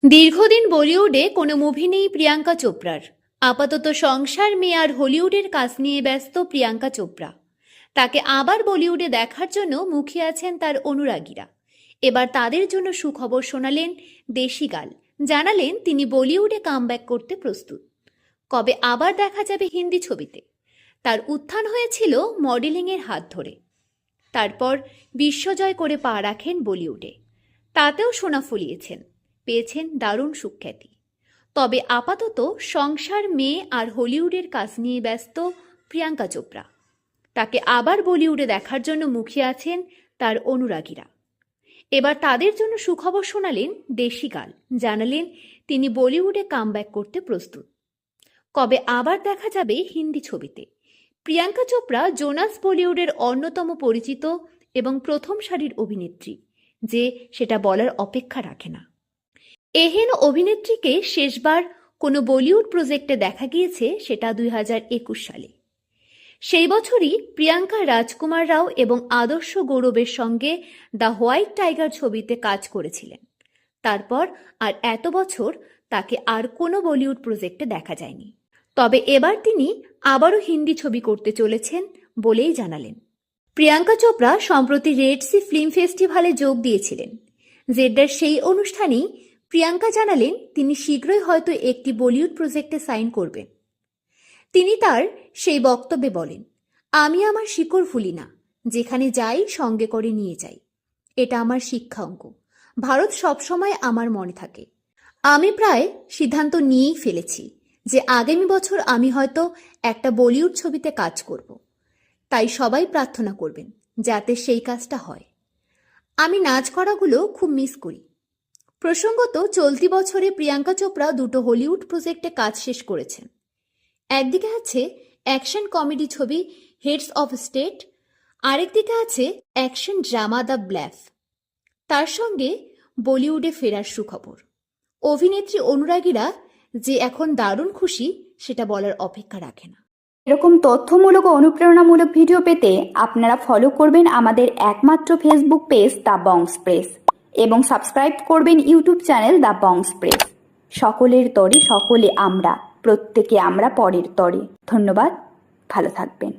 দীর্ঘদিন বলিউডে কোনো মুভি নেই প্রিয়াঙ্কা চোপড়ার। আপাতত সংসার মেয়ে আর হলিউডের কাজ নিয়ে ব্যস্ত প্রিয়াঙ্কা চোপড়া। তাকে আবার বলিউডে দেখার জন্য মুখিয়ে আছেন তার অনুরাগীরা। এবার তাদের জন্য সুখবর শোনালেন দেশি গাল। জানালেন তিনি বলিউডে কামব্যাক করতে প্রস্তুত। কবে আবার দেখা যাবে হিন্দি ছবিতে? তার উত্থান হয়েছিল মডেলিংয়ের হাত ধরে, তারপর বিশ্বজয় করে পা রাখেন বলিউডে। তাতেও সোনা ফলিয়েছেন, পেয়েছেন দারুণ সুখ্যাতি। তবে আপাতত সংসার মেয়ে আর হলিউডের কাজ নিয়ে ব্যস্ত প্রিয়াঙ্কা চোপড়া। তাকে আবার বলিউডে দেখার জন্য মুখিয়ে আছেন তার অনুরাগীরা। এবার তাদের জন্য সুখবর শোনালেন দেশি গাল। জানালেন তিনি বলিউডে কামব্যাক করতে প্রস্তুত। কবে আবার দেখা যাবে হিন্দি ছবিতে? প্রিয়াঙ্কা চোপড়া জোনাস বলিউডের অন্যতম পরিচিত এবং প্রথম সারির অভিনেত্রী, যে সেটা বলার অপেক্ষা রাখে না। এহেন অভিনেত্রীকে শেষবার কোনো বলিউড প্রজেক্টে দেখা গিয়েছে সেটা 2021 সালে। সেই বছরই প্রিয়াঙ্কা রাজকুমার রাও এবং আদর্শ গৌরবের সঙ্গে দ্য হোয়াইট টাইগার ছবিতে কাজ করেছিলেন। তারপর আর এত বছর তাকে আর কোনো বলিউড প্রজেক্টে দেখা যায়নি। তবে এবার তিনি আবারও হিন্দি ছবি করতে চলেছেন বলেই জানালেন। প্রিয়াঙ্কা চোপড়া সম্প্রতি রেড সি ফিল্ম ফেস্টিভ্যালে যোগ দিয়েছিলেন। জেড্ডার সেই অনুষ্ঠানেই প্রিয়াঙ্কা জানালেন তিনি শীঘ্রই হয়তো একটি বলিউড প্রজেক্টে সাইন করবেন। তিনি তার সেই বক্তব্যে বলেন, আমি আমার শিকড় ভুলি না, যেখানে যাই সঙ্গে করে নিয়ে যাই। এটা আমার শিক্ষা অঙ্ক। ভারত সবসময় আমার মনে থাকে। আমি প্রায় সিদ্ধান্ত নিয়েই ফেলেছি যে আগামী বছর আমি হয়তো একটা বলিউড ছবিতে কাজ করব। তাই সবাই প্রার্থনা করবেন যাতে সেই কাজটা হয়। আমি নাচ করাগুলো খুব মিস করি। প্রসঙ্গত, চলতি বছরে প্রিয়াঙ্কা চোপড়া দুটো হলিউড প্রজেক্টে কাজ শেষ করেছেন। একদিকে আছে অ্যাকশন কমেডি ছবি হেডস অফ স্টেট, আরেকদিকে আছে অ্যাকশন ড্রামা দ্য ব্ল্যাফ। তার সঙ্গে বলিউডে ফেরার সুখবর। অভিনেত্রী অনুরাগীরা যে এখন দারুণ খুশি সেটা বলার অপেক্ষা রাখে না। এরকম তথ্যমূলক ও অনুপ্রেরণামূলক ভিডিও পেতে আপনারা ফলো করবেন আমাদের একমাত্র ফেসবুক পেজ দ্য বংস প্রেস এবং সাবস্ক্রাইব করবেন ইউটিউব চ্যানেল দ্য বংস প্রেস। সকলের তরে সকলে আমরা, প্রত্যেকে আমরা পরের তরে। ধন্যবাদ, ভালো থাকবেন।